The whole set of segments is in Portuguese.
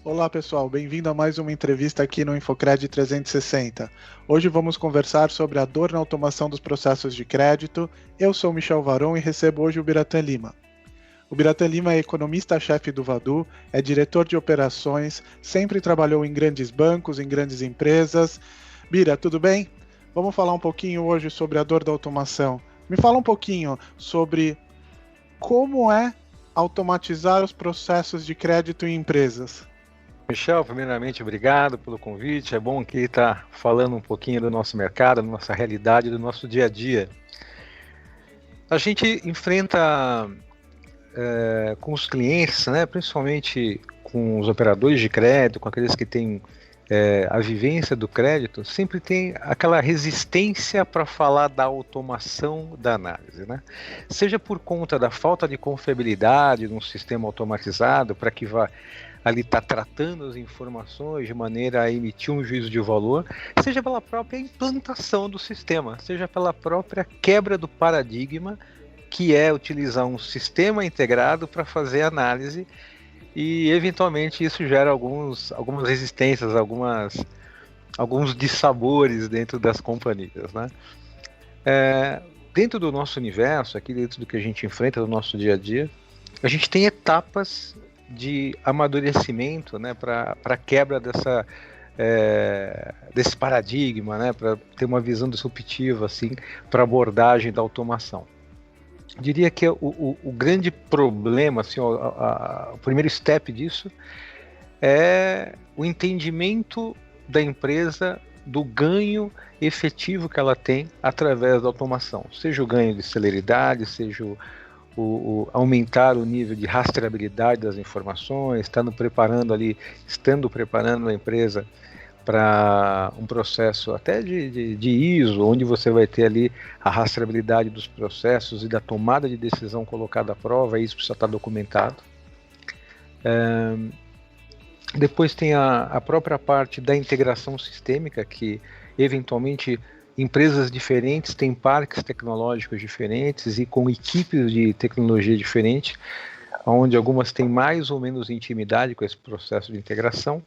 Olá pessoal, bem-vindo a mais uma entrevista aqui no Infocred 360. Hoje vamos conversar sobre a dor na automação dos processos de crédito. Eu sou Michel Varon e recebo hoje o Biratan Lima. O Biratan Lima é economista-chefe do Vadu, é diretor de operações, sempre trabalhou em grandes bancos, em grandes empresas. Bira, tudo bem? Vamos falar um pouquinho hoje sobre a dor da automação. Me fala um pouquinho sobre como é automatizar os processos de crédito em empresas. Michel, primeiramente, obrigado pelo convite. É bom aqui estar falando um pouquinho do nosso mercado, da nossa realidade, do nosso dia a dia. A gente enfrenta com os clientes, né, principalmente com os operadores de crédito, com aqueles que têm a vivência do crédito, sempre tem aquela resistência para falar da automação da análise, né? Seja por conta da falta de confiabilidade de um sistema automatizado para que vá ali está tratando as informações de maneira a emitir um juízo de valor, seja pela própria implantação do sistema, seja pela própria quebra do paradigma, que é utilizar um sistema integrado para fazer análise, e eventualmente isso gera algumas resistências, alguns dissabores dentro das companhias, né? Dentro do nosso universo, aqui dentro do que a gente enfrenta no nosso dia a dia, a gente tem etapas de amadurecimento, né, para a quebra desse paradigma, né, para ter uma visão disruptiva assim, para abordagem da automação. Diria que o grande problema, assim, o primeiro step disso é o entendimento da empresa do ganho efetivo que ela tem através da automação, seja o ganho de celeridade, seja aumentar o nível de rastreabilidade das informações, estando preparando a empresa para um processo até de ISO, onde você vai ter ali a rastreabilidade dos processos e da tomada de decisão colocada à prova, isso precisa estar documentado. Depois tem a própria parte da integração sistêmica, que eventualmente empresas diferentes têm parques tecnológicos diferentes e com equipes de tecnologia diferentes, onde algumas têm mais ou menos intimidade com esse processo de integração.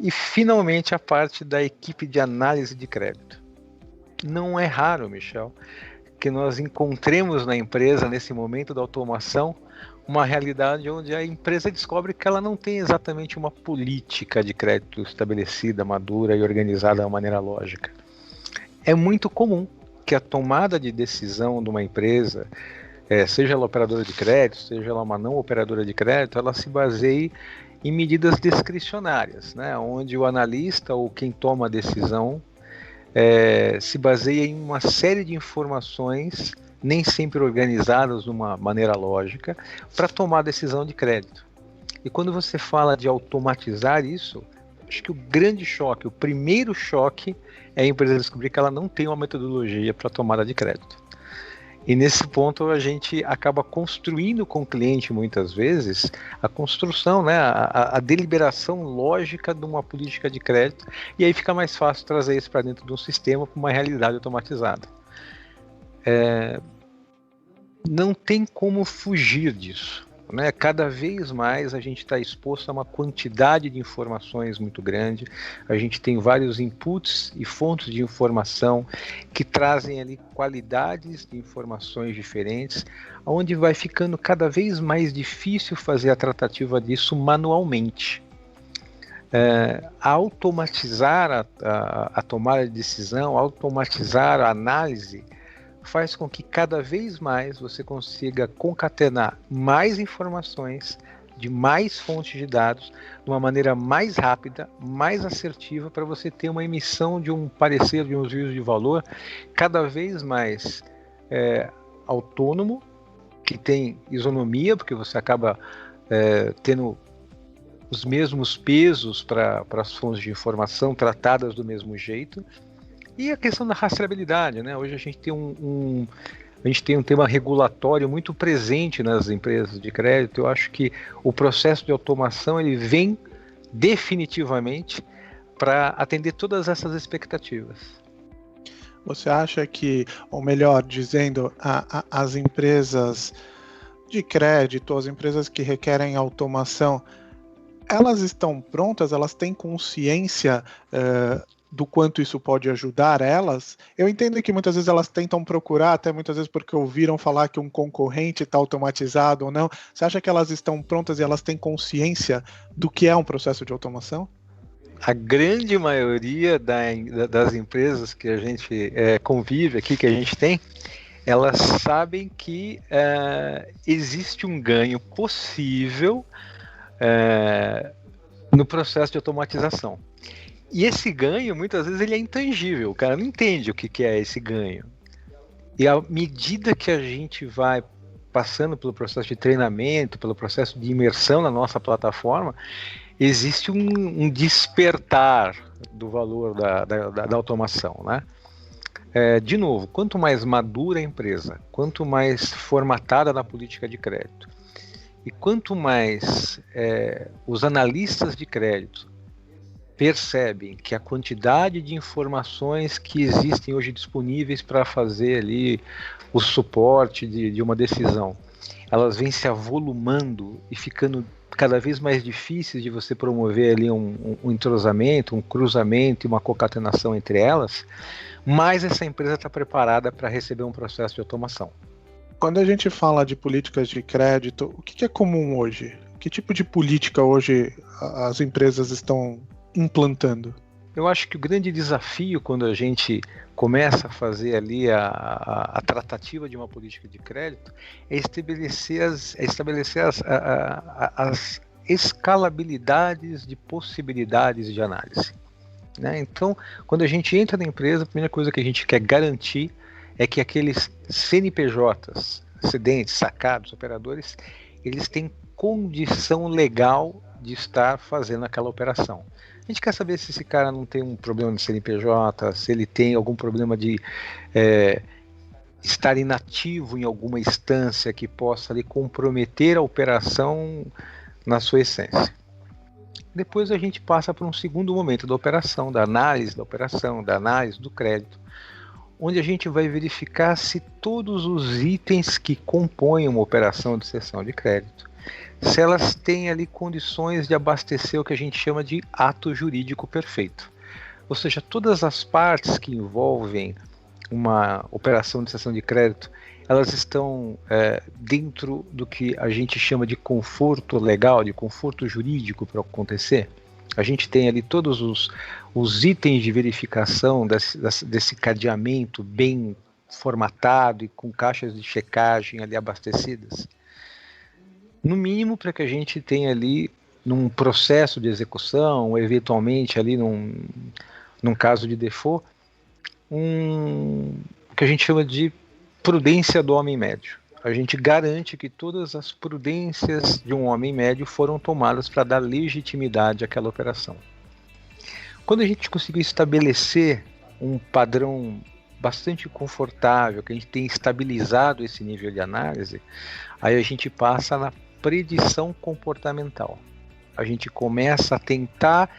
E, finalmente, a parte da equipe de análise de crédito. Não é raro, Michel, que nós encontremos na empresa, nesse momento da automação, uma realidade onde a empresa descobre que ela não tem exatamente uma política de crédito estabelecida, madura e organizada de uma maneira lógica. É muito comum que a tomada de decisão de uma empresa, seja ela operadora de crédito, seja ela uma não operadora de crédito, ela se baseie em medidas discricionárias, né, onde o analista ou quem toma a decisão se baseia em uma série de informações, nem sempre organizadas de uma maneira lógica, para tomar a decisão de crédito. E quando você fala de automatizar isso, acho que o grande choque, o primeiro choque, é a empresa descobrir que ela não tem uma metodologia para tomada de crédito. E nesse ponto a gente acaba construindo com o cliente muitas vezes a construção, né, a deliberação lógica de uma política de crédito, e aí fica mais fácil trazer isso para dentro de um sistema para uma realidade automatizada. Não tem como fugir disso, né? Cada vez mais a gente está exposto a uma quantidade de informações muito grande, a gente tem vários inputs e fontes de informação que trazem ali qualidades de informações diferentes, onde vai ficando cada vez mais difícil fazer a tratativa disso manualmente. Automatizar a tomada de decisão, automatizar a análise, faz com que cada vez mais você consiga concatenar mais informações de mais fontes de dados de uma maneira mais rápida, mais assertiva, para você ter uma emissão de um parecer, de um juízo de valor cada vez mais autônomo, que tem isonomia, porque você acaba tendo os mesmos pesos para as fontes de informação tratadas do mesmo jeito. E a questão da rastreabilidade, né? Hoje a gente tem um tema regulatório muito presente nas empresas de crédito. Eu acho que o processo de automação ele vem definitivamente para atender todas essas expectativas. Você acha que, ou melhor dizendo, as empresas de crédito, as empresas que requerem automação, elas estão prontas, elas têm consciência do quanto isso pode ajudar elas? Eu entendo que muitas vezes elas tentam procurar, até muitas vezes porque ouviram falar que um concorrente está automatizado ou não. Você acha que elas estão prontas e elas têm consciência do que é um processo de automação? A grande maioria das empresas que a gente convive aqui, que a gente tem, elas sabem que existe um ganho possível no processo de automatização. E esse ganho, muitas vezes, ele é intangível. O cara não entende o que é esse ganho. E à medida que a gente vai passando pelo processo de treinamento, pelo processo de imersão na nossa plataforma, existe um despertar do valor da automação, né? De novo, quanto mais madura a empresa, quanto mais formatada na política de crédito, e quanto mais os analistas de crédito percebem que a quantidade de informações que existem hoje disponíveis para fazer ali o suporte de uma decisão, elas vêm se avolumando e ficando cada vez mais difíceis de você promover ali um entrosamento, um cruzamento e uma concatenação entre elas, mais essa empresa está preparada para receber um processo de automação. Quando a gente fala de políticas de crédito, o que é comum hoje? Que tipo de política hoje as empresas estão implantando? Eu acho que o grande desafio quando a gente começa a fazer ali a tratativa de uma política de crédito é estabelecer as escalabilidades de possibilidades de análise, né? Então, quando a gente entra na empresa, a primeira coisa que a gente quer garantir é que aqueles CNPJs, cedentes, sacados, operadores, eles têm condição legal de estar fazendo aquela operação. A gente quer saber se esse cara não tem um problema de CNPJ, se ele tem algum problema de estar inativo em alguma instância que possa ali comprometer a operação na sua essência. Depois a gente passa para um segundo momento da operação, da análise do crédito, onde a gente vai verificar se todos os itens que compõem uma operação de cessão de crédito, se elas têm ali condições de abastecer o que a gente chama de ato jurídico perfeito. Ou seja, todas as partes que envolvem uma operação de cessão de crédito, elas estão dentro do que a gente chama de conforto legal, de conforto jurídico para acontecer. A gente tem ali todos os itens de verificação desse cadeamento bem formatado e com caixas de checagem ali abastecidas. No mínimo para que a gente tenha ali num processo de execução, ou eventualmente ali num caso de default, o que a gente chama de prudência do homem médio. A gente garante que todas as prudências de um homem médio foram tomadas para dar legitimidade àquela operação. Quando a gente conseguiu estabelecer um padrão bastante confortável, que a gente tem estabilizado esse nível de análise, aí a gente passa na predição comportamental. A gente começa a tentar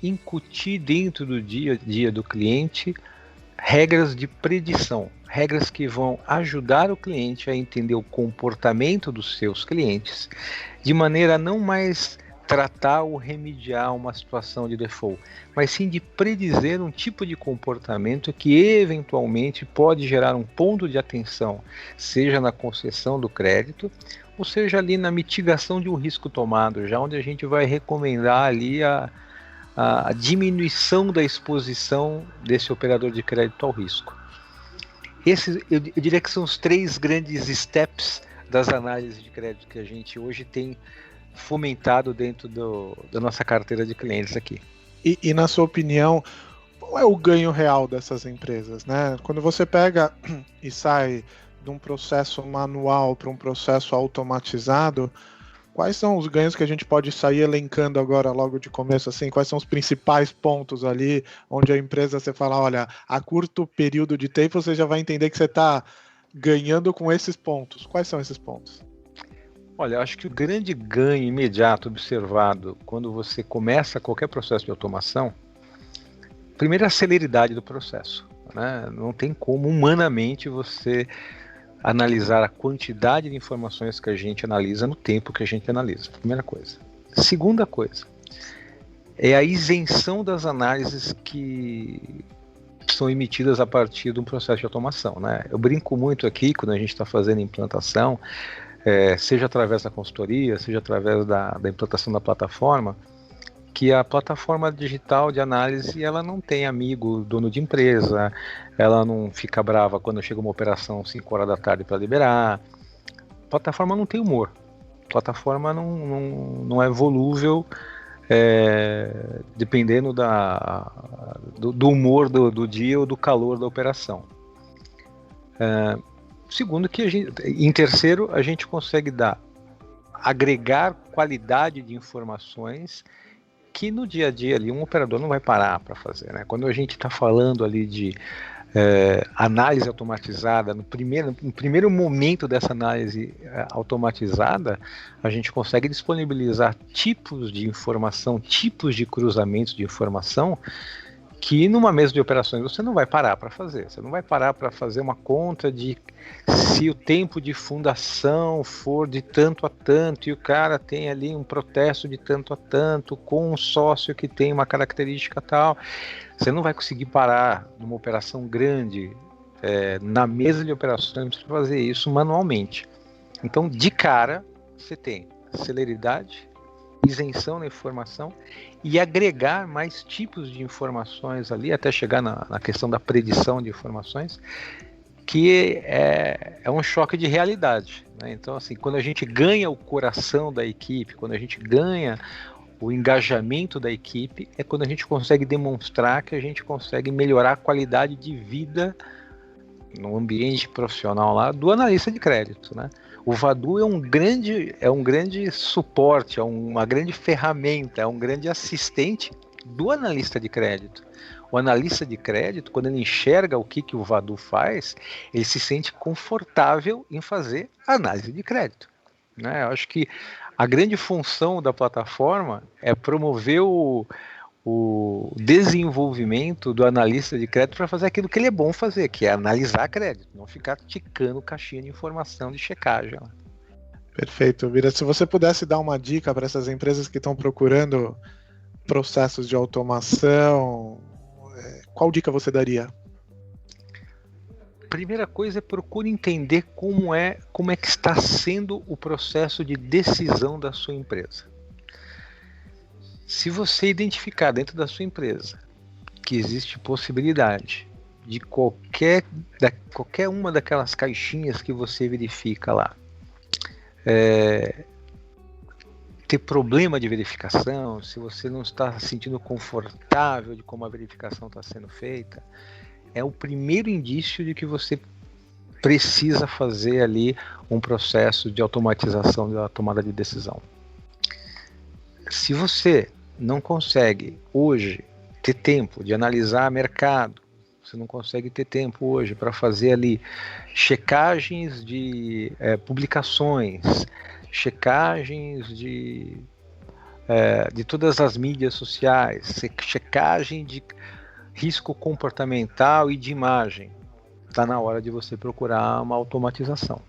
incutir dentro do dia a dia do cliente regras de predição, regras que vão ajudar o cliente a entender o comportamento dos seus clientes, de maneira a não mais tratar ou remediar uma situação de default, mas sim de predizer um tipo de comportamento que eventualmente pode gerar um ponto de atenção, seja na concessão do crédito, ou seja ali na mitigação de um risco tomado, já onde a gente vai recomendar ali a diminuição da exposição desse operador de crédito ao risco. Esses, eu diria que são os 3 grandes steps das análises de crédito que a gente hoje tem fomentado dentro da nossa carteira de clientes aqui. E na sua opinião, qual é o ganho real dessas empresas, né? Quando você pega e sai de um processo manual para um processo automatizado, quais são os ganhos que a gente pode sair elencando agora logo de começo, assim, quais são os principais pontos ali, onde a empresa, você fala, olha, a curto período de tempo você já vai entender que você está ganhando com esses pontos. Quais são esses pontos? Olha, acho que o grande ganho imediato observado quando você começa qualquer processo de automação, primeiro é a celeridade do processo, né? Não tem como humanamente você analisar a quantidade de informações que a gente analisa no tempo que a gente analisa, primeira coisa. Segunda coisa, é a isenção das análises que são emitidas a partir de um processo de automação, né? Eu brinco muito aqui, quando a gente está fazendo implantação, seja através da consultoria, seja através da implantação da plataforma, que a plataforma digital de análise, ela não tem amigo, dono de empresa, ela não fica brava quando chega uma operação 5 horas da tarde para liberar. A plataforma não tem humor, a plataforma não é volúvel, dependendo do humor do dia ou do calor da operação. Segundo, em terceiro, a gente consegue agregar qualidade de informações que no dia a dia ali um operador não vai parar para fazer, né? Quando a gente está falando ali de análise automatizada, no primeiro momento dessa análise automatizada, a gente consegue disponibilizar tipos de informação, tipos de cruzamentos de informação que numa mesa de operações você não vai parar para fazer. Você não vai parar para fazer uma conta de se o tempo de fundação for de tanto a tanto e o cara tem ali um protesto de tanto a tanto com um sócio que tem uma característica tal. Você não vai conseguir parar numa operação grande na mesa de operações para fazer isso manualmente. Então, de cara, você tem celeridade, isenção na informação e agregar mais tipos de informações ali, até chegar na questão da predição de informações, que é um choque de realidade, né? Então, assim, quando a gente ganha o coração da equipe, quando a gente ganha o engajamento da equipe, é quando a gente consegue demonstrar que a gente consegue melhorar a qualidade de vida no ambiente profissional lá do analista de crédito, né? O Vadu é um grande suporte, é uma grande ferramenta, é um grande assistente do analista de crédito. O analista de crédito, quando ele enxerga o que o Vadu faz, ele se sente confortável em fazer análise de crédito, né? Eu acho que a grande função da plataforma é promover o desenvolvimento do analista de crédito para fazer aquilo que ele é bom fazer, que é analisar crédito, não ficar ticando caixinha de informação de checagem. Perfeito, Bira. Se você pudesse dar uma dica para essas empresas que estão procurando processos de automação, qual dica você daria? Primeira coisa é procure entender como é que está sendo o processo de decisão da sua empresa. Se você identificar dentro da sua empresa que existe possibilidade de qualquer uma daquelas caixinhas que você verifica lá ter problema de verificação, se você não está se sentindo confortável de como a verificação está sendo feita, é o primeiro indício de que você precisa fazer ali um processo de automatização da tomada de decisão. Se você não consegue hoje ter tempo de analisar mercado, você não consegue ter tempo hoje para fazer ali checagens de publicações, checagens de todas as mídias sociais, checagem de risco comportamental e de imagem, está na hora de você procurar uma automatização.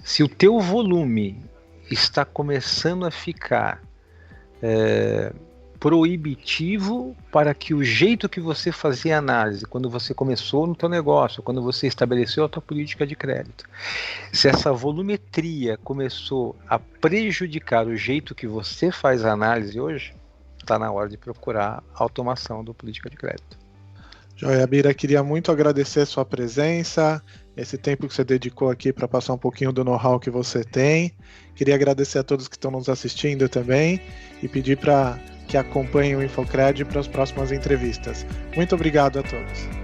Se o teu volume está começando a ficar proibitivo para que o jeito que você fazia análise, quando você começou no teu negócio, quando você estabeleceu a tua política de crédito, se essa volumetria começou a prejudicar o jeito que você faz a análise hoje, está na hora de procurar a automação do política de crédito. Joia, Bira, queria muito agradecer a sua presença, esse tempo que você dedicou aqui para passar um pouquinho do know-how que você tem. Queria agradecer a todos que estão nos assistindo também e pedir para que acompanhem o InfoCred para as próximas entrevistas. Muito obrigado a todos.